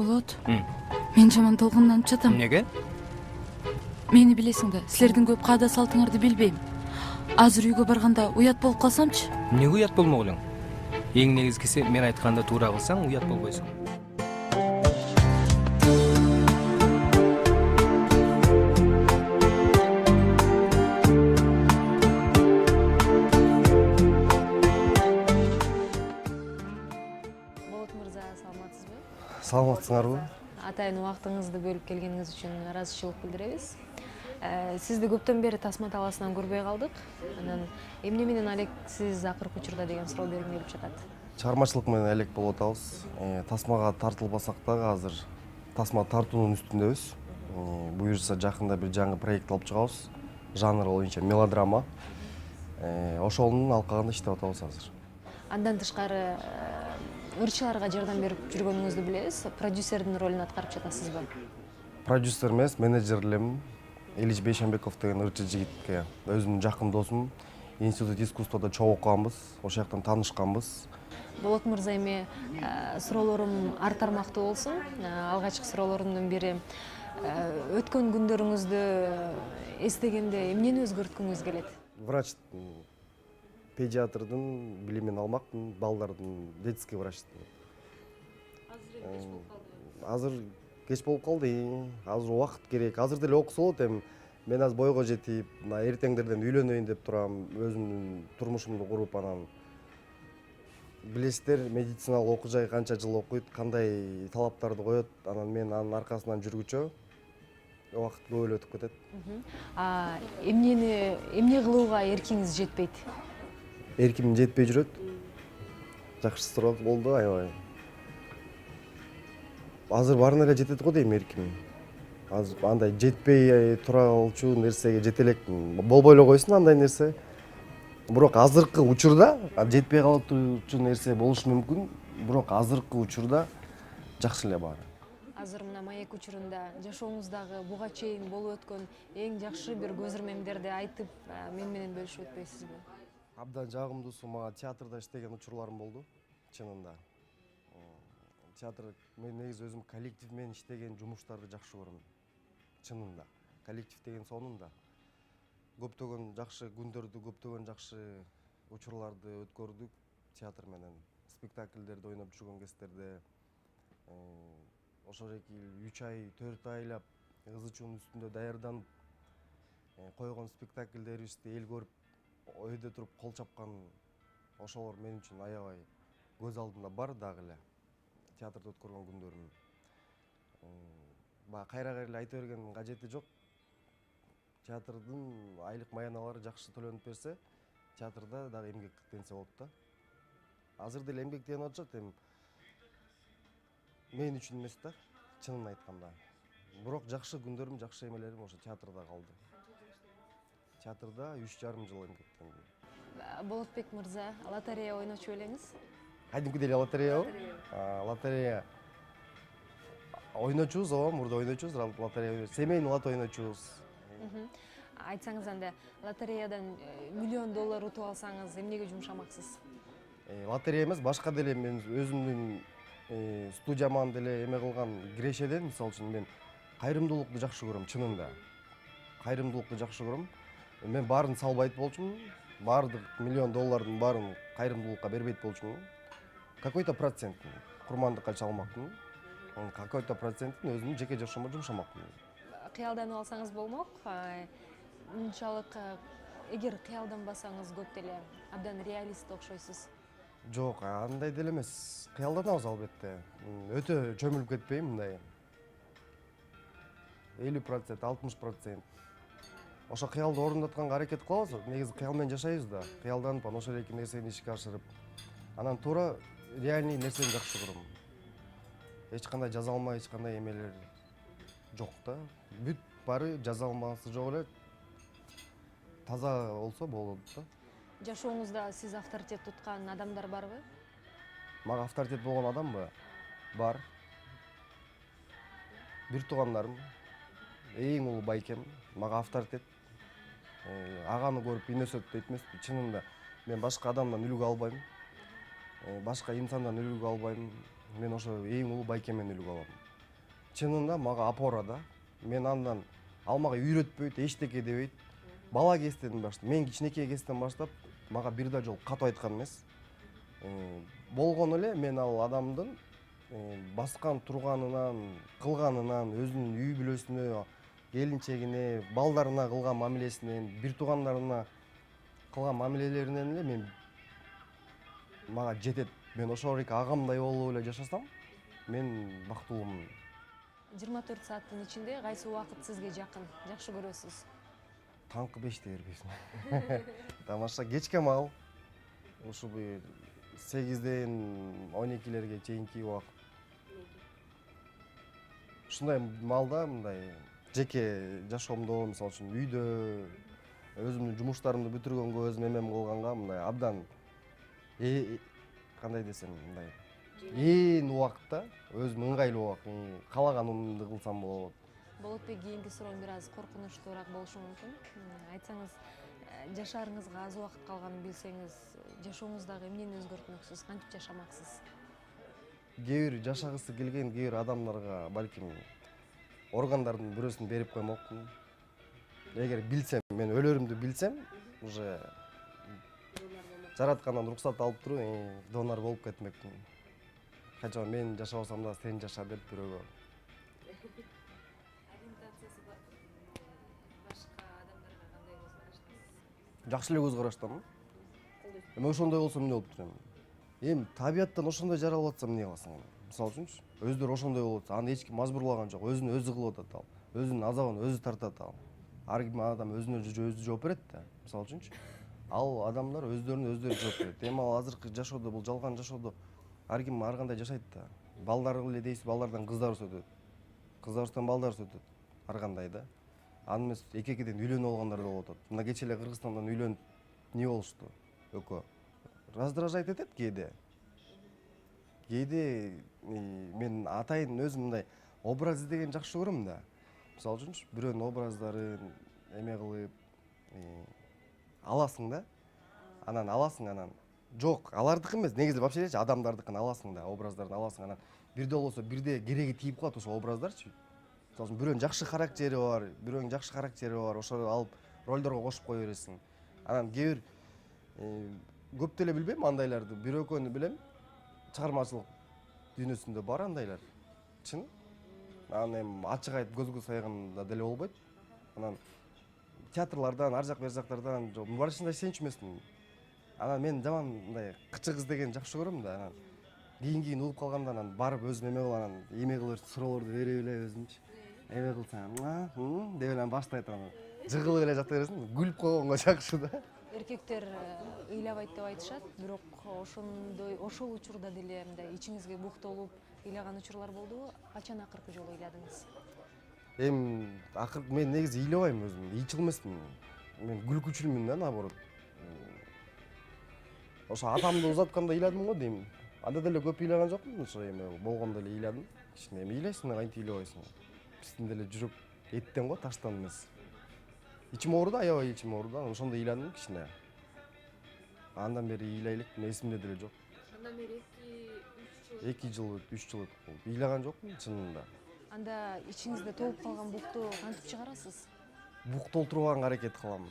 Болот. Мен жаман толкунданып жатам. Неге? Мени билесиң да, силердин көп каада салтыңарды билбейм. Азыр үйгө барганда уят болуп калсамчы? Неге уят болмок элең? Эң негизгиси мен айтканда туура кылсаң уят болбойсуң. Болот мырза, саламатсызбы? Саламатсыңарбы? Атайын убактыңызды бөлүп келгениңиз үчүн ыраазычылык билдиребиз. Сизди көптөн бери Тасма талаасынан көрбөй калдык. Анан эмне менен алек сиз акыркы учурда деген суроо бергим келип жатат. Чыгармачылык менен элек болуп атабыз. Тасмага тартылбасак дагы азыр тасма тартуунун үстүндөбүз. Буюрса жакында бир жаңы проект алып чыгабыз. Жанр боюнча мелодрама. Ошонун алкагында иштеп атабыз азыр. Андан тышкары ырчыларга жардам берип жүргөнүңүздү билебиз. Продюсердин ролун аткарып жатасызбы? Продюсер эмес, менеджер элем. Илич Бейшенбеков деген ырчы жигитке өзүмдүн жакын досум. Институт искусствода чогуу окуганбыз, ошол жактан таанышканбыз. Болот мырза, эми суроолорум ар тармактуу болсун. Алгачкы суроолорумдун бири өткөн күндөрүңүздү эстегенде эмнени өзгөрткүңүз келет? Врачтын, педиатрдын билимин алмакмын, балдардын детский врачтын. Азыр кеч болуп калды. Азыр убакыт керек. Азыр деле окуса болот эми. Мен азыр бойго жетип, эртеңдерден үйлөнөйүн деп турам, өзүмдүн турмушумду куруп, анан билесиздер, медициналык окуу жай канча жыл окуйт, кандай талаптарды коет, анан мен анын аркасынан жүргүчө убакыт көп эле өтүп кетет. Эмне кылууга эркиңиз жетпейт? Эрким жетпей жүрөт. Жакшы суроо болду, аябай. Азыр баарына эле жетет го дейм эрким. Азыр андай жетпей тура болчу нерсеге жете элекмин. Болбой эле койсун андай нерсе. Бирок азыркы учурда жетпей калып турчу нерсе болушу мүмкүн, бирок азыркы учурда жакшы эле баары. Азыр мына маек учурунда жашооңуздагы буга чейин болуп өткөн эң жакшы бир көз ирмемдерди айтып, мен менен бөлүшүп өтпөйсүзбү? Абдан жагымдуусу мага театрда иштеген учурларым болду, чынында. Театр, мен негизи өзүм коллектив менен иштеген жумуштарды жакшы көрөм. Чынында. Коллектив деген сонунда. Көптөгөн жакшы күндөрдү, көптөгөн жакшы учурларды өткөрдүк театр менен. Спектакльдерди ойноп жүргөн кездерде ошол эки 3 ай, 4 айлап ызы-чуунун үстүндө даярданып койгон спектакльдерибизди эл көрүп, өйдө туруп кол чапкан ошолор мен үчүн аябай көз алдымда бар дагы эле. Театрда өткөргөн күндөрүм. Кайра эле айта бергендин кажети жок. Театрдын айлык маяналары жакшы төлөнүп берсе, театрда дагы эмгектенсе болот да. Азыр деле эмгектенип атышат эми. Мен үчүн эмес да, чынын айтканда. Бирок жакшы күндөрүм, жакшы эмелерим ошо театрда калды. Театрда 3,5 жыл эмгектендим. Болотбек мырза, лотерея ойночу белеңиз? Кадимкидей эле лотереябы? Лотерея ойночубуз, ооба, мурда ойночубуз, лотерея. Семейный лото ойночубуз. Айтсаңыз анда, лотереядан $1,000,000 утуп алсаңыз, эмнеге жумшамаксыз? Лотерея эмес, башка деле мен өзүмдүн студияман деле эме кылган кирешеден, мисалы үчүн мен кайрымдуулукту жакшы көрөм, чынында. Кайрымдуулукту жакшы көрөм. Мен баарын салбайт болчумун. Баардык $1,000,000'дун баарын кайрымдуулукка бербейт болчумун. Какой-то процентин курмандыкка чалмакмын. Какой-то процентин өзүмдүн жеке жашоомо жумшамакмын. Кыялданып алсаңыз болмок. Мынчалык эгер кыялданбасаңыз көп деле абдан реалист окшойсуз. Жок, андай деле эмес. Кыялданабыз албетте. Өтө чөмүлүп кетпейм мындай. 50%, 60%. Ошо кыялды орундатканга аракет кылабыз. Негизи кыял менен жашайбыз да. Кыялданып, ошол эки нерсени ишке ашырып, анан туура реальный нерсени жакшы көрөм. Эч кандай жазалма, эч кандай эмелер жок да. Бүт баары жазалмасы жок эле. Таза болсо болот да. Жашооңузда сиз авторитет туткан адамдар барбы? Мага авторитет болгон адамбы? Бар. Бир туугандарым, эң улуу байкем, мага авторитет. Аганы көрүп инесет дейт эмеспи? Чынында мен башка адамдан үлгү албайм. Башка инсандан үлгү албайм. Мен ошо эң улуу байкемден үлгү алам. чынында мага опора да. Мен андан ал мага үйрөтпөйт, эчтеке дебейт. Бала кезден баштап, мен кичинекей кезден баштап мага бир да жолу катуу айткан эмес. Болгону эле мен ал адамдын баскан турганынан, кылганынан, өзүнүн үй бүлөсүнө, келинчегине, балдарына кылган мамилесинен, бир туугандарына кылган мамилелеринен эле мен мага жетет. Мен ошол эки агамдай болуп эле жашасам, мен бактылуумун. 24 сааттын ичинде кайсы убакыт сизге жакын, жакшы көрөсүз? Таңкы 5-те бербейсиң. Тамаша кечке мал. Ушу 8ден 12лерге чейинки убакыт. Ушундай малда мындай жеке жашоомдо, мисалы үчүн үйдө өзүмдүн жумуштарымды бүтүргөнгө, өзүм эмем кылганга мындай абдан кандай десем, мындай ээн убакытта өзүм ыңгайлуу убакыт, каалаганымды кылсам болот. Болотбек, кийинки суроом бир аз коркунучтуураак болушу мүмкүн. Айтсаңыз, жашаарыңызга аз убакыт калганын билсеңиз, жашооңуздагы эмнени өзгөртмөксүз, кантип жашамаксыз? Кээ бир жашагысы келген кээ бир адамдарга балким органдардын бирөөсүн берип коймокмун. Эгер билсем, мен өлөрүмдү билсем, уже жараткандан уруксат алып туруп, донор болуп кетмекмин. Качан мен жашабасам да сен жаша деп бирөөгө. Ориентациясы башка адамдарга кандай көз караштасыз? Жакшы эле көз караштамын. Эми ошондой болсо эмне болуп турам? Эми табияттан ошондой жаралып атсам эмне кыласың? Мисалы үчүнчү, өздөрү ошондой болуп атса, аны эч ким мажбурлаган жок, өзүн өзү кылып атат ал. Өзүнүн азабын өзү тартат ал. Ар ким адам өзүнө өзү жооп берет да, мисалы үчүнчү. Ал адамдар өздөрүнө өздөрү жооп берет. Эми ал азыркы жашоодо, бул жалган жашоодо ар ким ар кандай жашайт да. Балдар эле дейсиз, балдардан кыздар өсөт. Кыздардан балдар өсөт. Ар кандай да. Аны эмес эки-экиден үйлөнүп алгандар да болуп атат. Мына кече эле Кыргызстандан үйлөнүп не болушту? Экөө. Раздражает этет кээде. Кээде мен атайын өзүм мындай образ издеген жакшы көрөм да. Мисалы үчүнчү, бирөөнүн образдарын эме кылып аласың да. Анан аласың, анан жок, алардыкы эмес, негизи вообще адамдардыкын аласың да, образдарын аласың, анан бирде болбосо бирде кереги тийип калат ошол образдарчы. Мисалы үчүн бирөөнүн жакшы характери бар, бирөөнүн жакшы характери бар, ошону алып ролдорго кошуп кое бересиң. Анан кээ бир көп деле билбейм андайларды, бир экөөнү билем. Чыгармачылык дүйнөсүндө бар андайлар. Чын. Анан эми ачык айтып көзгө сайганда деле болбойт. Анан театрлардан, ар жак бер жактардан барышында сенчү эмесмин. Анан мен жаман мындай кычы кыз деген жакшы көрөм да. Анан кийин угуп калганда анан барып өзүм эме кылып, анан эме кылып суроолорду берип эле өзүмчү. Эме кылсаң, деп эле баштайт анан. Жыгылып эле жата бересиң, күлүп койгонго жакшы да. Эркектер ыйлабайт деп айтышат, бирок ошол учурда деле мындай ичиңизге бук толуп ыйлаган учурлар болдубу? Качан акыркы жолу ыйладыңыз? Эми акыркы мен негизи ыйлабайм өзүм, ыйчыл эмесмин. Мен күлкүчүлмүн да, наоборот. Ошо атамды узатканда ыйладым го дейм. Анда деле көп ыйлаган жокмун, ошо эми болгондо эле ыйладым. Кичине эми ыйлайсың, кантип ыйлабайсың? Биздин деле жүрөк эттен го, таштан эмес. Ичим ооруду, аябай ичим ооруду, ошондо ыйладым кичине. Андан бери ыйлайлык эсимде деле жок. Андан бери 2 жыл, 3 жыл өтүп калды. Ыйлаган жокмун чынында. Анда ичиңизде толуп калган букту кантип чыгарасыз? Бук толтурууга аракет кылам.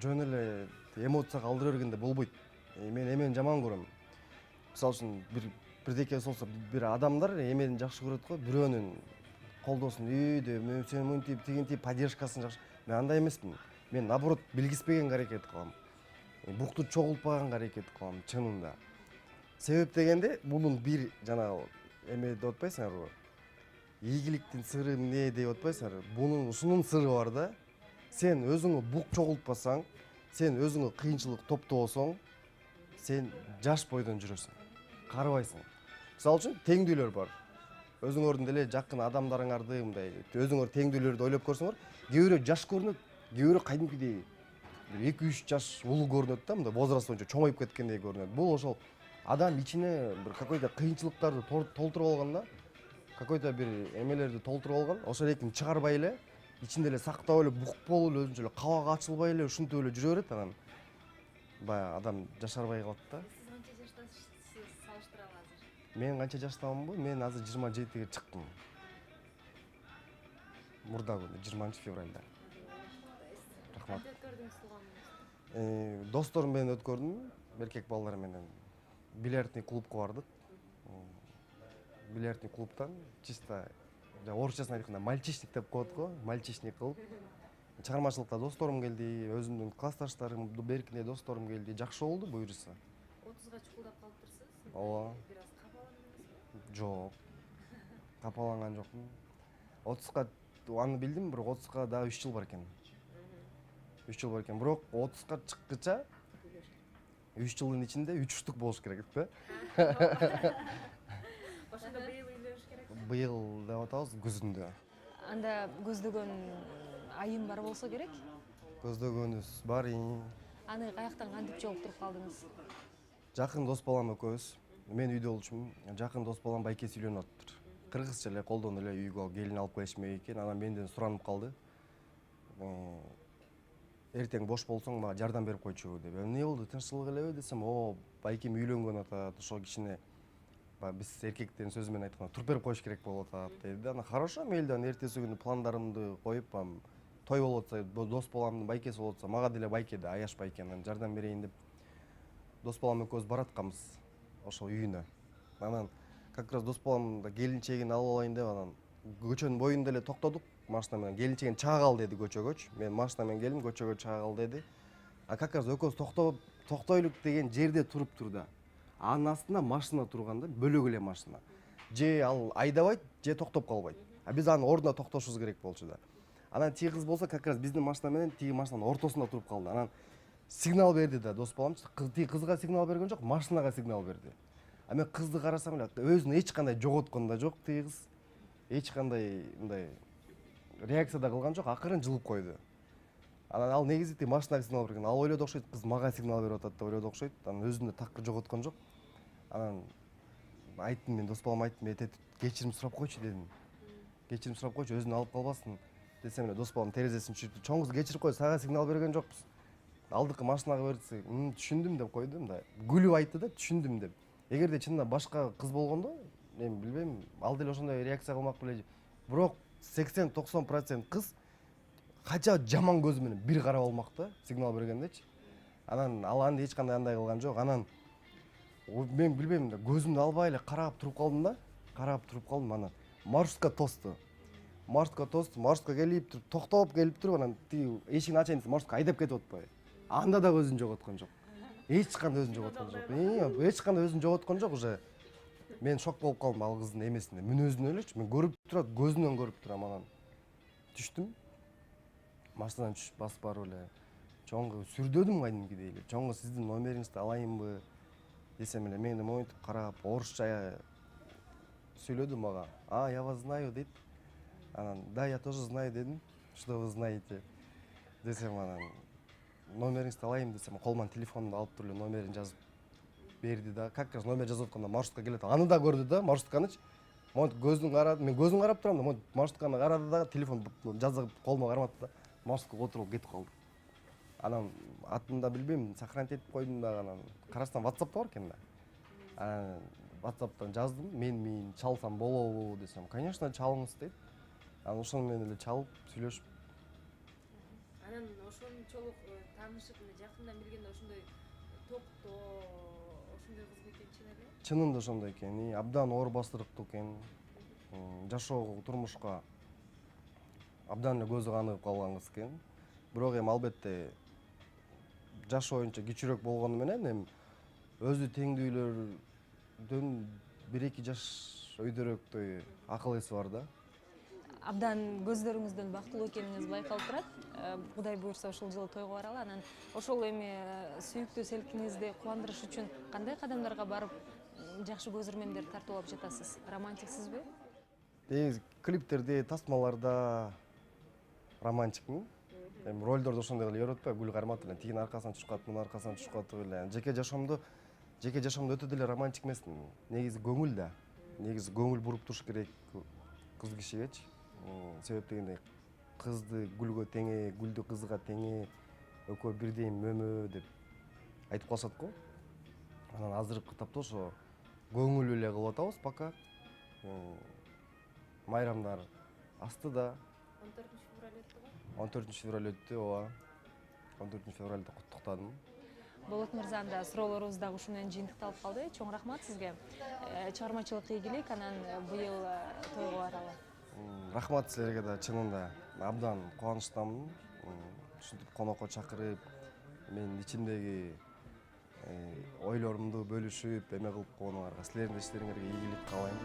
Жөн эле эмоцияга алдыра бергенде болбойт. Мен эмени жаман көрөм. Мисалы үчүн бирдеке болсо, бир адамдар эмени жакшы көрөт го, бирөөнүн колдосун үйдө, мен сени мынтип, тигинтип поддержкасын жакшы. Мен андай эмесмин. Мен наоборот билгиспегенге аракет кылам. Букту чогултпаганга аракет кылам чынында. Себеп дегенде, бунун бир жанагы эме деп атпайсыңарбы? Ийгиликтин сыры эмне деп атпайсыңарбы? Бунун ушунун сыры бар да. Сен өзүңө бук чогултпасаң, сен өзүңө кыйынчылык топтобосоң, сен жаш бойдон жүрөсүң. Карыбайсың. Мисалы үчүн теңдүүлөр бар. Өзүңөрдүн деле жакын адамдарыңарды мындай өзүңөр теңдүүлөрдү ойлоп көрсөңөр, кээ бирөө жаш көрүнөт, кээ бирөө кайдымкидей 2-3 жаш улуу көрүнөт да, мындай возраст боюнча чоңоюп кеткендей көрүнөт. Бул ошол адам ичине бир какой-то кыйынчылыктарды толтуруп алган да, какой-то бир эмелерди толтуруп алган, ошол экин чыгарбай эле, ичинде эле сактап эле бук болуп эле өзүнчө эле кабак ачылбай эле ушинтип эле жүрө берет, анан баягы адам жашарбай калат да. Сиз канча жаштасыз салыштыралы азыр? Мен канча жаштаманбы? Мен азыр 27-ге чыктым. мурда күнү 20 февралда. Рахмат. Досторум менен өткөрдүм, эркек балдар менен. Бильярдный клубка бардык. Бильярдный клубтан чисто орусчасын айтканда мальчишник деп коет го, мальчишник кылып. Чыгармачылыкта досторум келди, өзүмдүн классташтарым, беркине досторум келди. Жакшы болду буюрса. 30га чукулдап калыптырсыз. Ооба. Бир аз капаландыңызбы? Жок. Капаланган жокмун. 30га аны билдим, бирок 30га дагы 3 жыл бар экен. 3 жыл бар экен. Бирок 30га чыккыча 3 жылдын ичинде 3 штук болуш керек да. Ошондо быйыл үйлөнүш керек. Быйыл деп атабыз күзүндө. Анда көздөгөн айым бар болсо керек. Көздөгөнүбүз бар. Аны каяктан кантип жолуктуруп калдыңыз? Жакын дос балам экөөбүз. Мен үйдө болчумун. Жакын дос балам байкеси үйлөнүп атыптыр. Кыргызча эле колдон эле үйгө келин алып келишмек экен. Анан менден суранып калды. Эртең бош болсоң мага жардам берип койчу деп. Эмне болду? Тынччылык элеби десем, байкем үйлөнгөн атат. Ошо кичине биз эркектердин сөзү менен айтканда туруп берип коюш керек болуп атат деди. Анан хорошо, мейли, анан эртеси күнү пландарымды коюп, той болуп атса, дос баламдын байкеси болуп атса, мага деле байке да, аяш байке, анан жардам берейин деп дос балам экөөбүз баратканбыз ошол үйүнө. Анан как раз дос балам да келинчегин алып алайын деп анан көчөнүн боюнда эле токтодук машина менен. Келинчегин чыга кал деди көчөгөчү. Мен машина менен келдим, көчөгө чыга кал деди. Как раз экөөбүз токтойлук деген жерде туруптур да. Анын астында машина турганда, бөлөк эле машина. Же ал айдабайт, же токтоп калбайт. Биз анын ордуна токтошубуз керек болчу да. Анан тиги кыз болсо как раз биздин машина менен тиги машинанын ортосунда туруп калды. Анан сигнал берди да дос балам. Тиги кызга сигнал берген жок, машинага сигнал берди. Мен кызды карасам эле өзүн эч кандай жоготкон да жок тиги кыз. Эч кандай мындай реакция да кылган жок, акырын жылып койду. Анан ал негизи тиги машинага сигнал берген. Ал ойлоду окшойт, кыз мага сигнал берип атат деп ойлоду окшойт. Анан өзүн да такыр жоготкон жок. Анан айттым, мен дос балам айттым, кечирим сурап койчу дедим. Кечирим сурап койчу, өзүн алып калбасын десем эле дос балам терезесин чүртүп, чоң кыз кечирип кой, сага сигнал берген жокпуз. Алдыкы машинага берсе, түшүндүм деп койду, мындай. Күлүп айтты да, түшүндүм деп. Эгерде чынында башка кыз болгондо, мен билбейм, ал деле ошондой реакция кылмак беле. Бирок 80-90% кыз кача жаман көзү менен бир карап алмак да, сигнал бергендечи. Анан ал анда эч кандай андай кылган жок. Анан мен билбейм да, көзүмдү албай эле карап туруп калдым да. Карап туруп калдым, анан маршрутка тосту. Маршрутка келип туруп, токтоп келип туруп, анан тиги эшигин ачайын десе, маршрутка айдап кетип атпайбы? Анда да көзүн жоготкон жок. Эч кандай өзүн жоготкон жок. Эч кандай өзүн жоготкон жок уже. Мен шок болуп калдым ал кыздын эмесине, мүнөзүнө элечи. Мен көрүп турат, көзүнөн көрүп турам. Анан түштүм. Машинадан түшүп басып барып эле чоңго сүрдөдүм кайдымкидей эле. Чоңго сиздин номериңизди алайынбы десем эле, мени монтип карап, орусча сүйлөдү мага. Я вас знаю дейт. Анан да, я тоже знаю дедим. Что вы знаете? Десем анан номериңизди алайын десем, колуман телефонду алып туруп эле номерин жазып берди да. Как раз номер жазып атканда маршрутка келет. Аны да көрдү да, маршрутканычы. Монтип көзүн карады, мен көзүн карап турам да, монтип маршрутканы карады да, телефон жазып колума карматты да, маршрутка отуруп кетип калды. Анан атында билбейм, сохранить этип койдум да, анан карасам WhatsApp'та бар экен да. Анан WhatsApp'тан жаздым, мен чалсам болобу десем, конечно, чалыңыз дейт. Анан ошону менен эле чалып сүйлөшүп. Анан ошончолук таанышып, жакындан билгенде ошондой токтоо, ошондой кыз бекен чын эле? Чынында ошондой экен, абдан оор бастырыктуу экен. Жашоо турмушка абдан эле көзү каныгып калган кыз экен. Бирок албетте жаш боюнча кичүүрөөк болгону менен өзү теңдүүлөрдөн 1-2 жаш өйдөрөөктөй акыл эси бар да. Абдан көздөрүңүздөн бактылуу экениңиз байкалып турат. Кудай буйрса ушул жылы тойго баралы. Анан ошол эми сүйүктүү селкиңизди кубандырыш үчүн кандай кадамдарга барып жакшы көз ирмемдерди тартып алып жатасыз? Романтиксизби? Негизи клиптерде, тасмаларда романтикмин. Эми ролдорду ошондой эле үйрөтпөй, гүл карматып эле тигинин аркасынан түшүп калып, мунун аркасынан түшүп калып эле. Жеке жашоомдо өтө деле романтик эмесмин. Негизи көңүл да. Негизи көңүл буруп туруш керек кыз кишигечи. Себеп дегенде кызды гүлгө теңе, гүлдү кызга теңе, экөө бирдей мөмө деп айтып калышат го. Анан азыркы тапта ошо көңүл эле кылып атабыз пока. Майрамдар астыда. 14 февраль өттү, ооба. 14 февралда куттуктадым. Болот мырзанын да суроолорубуз дагы ушу менен жыйынтыкталып калды. Чоң рахмат сизге. Чыгармачылык ийгилик, анан быйыл тойго баралы. Рахмат силерге да, чынында абдан кубанычтамын. Ушинтип конокко чакырып, менин ичимдеги ойлорумду бөлүшүп, эме кылып койгонуңарга, силердин иштериңерге ийгилик каалайм.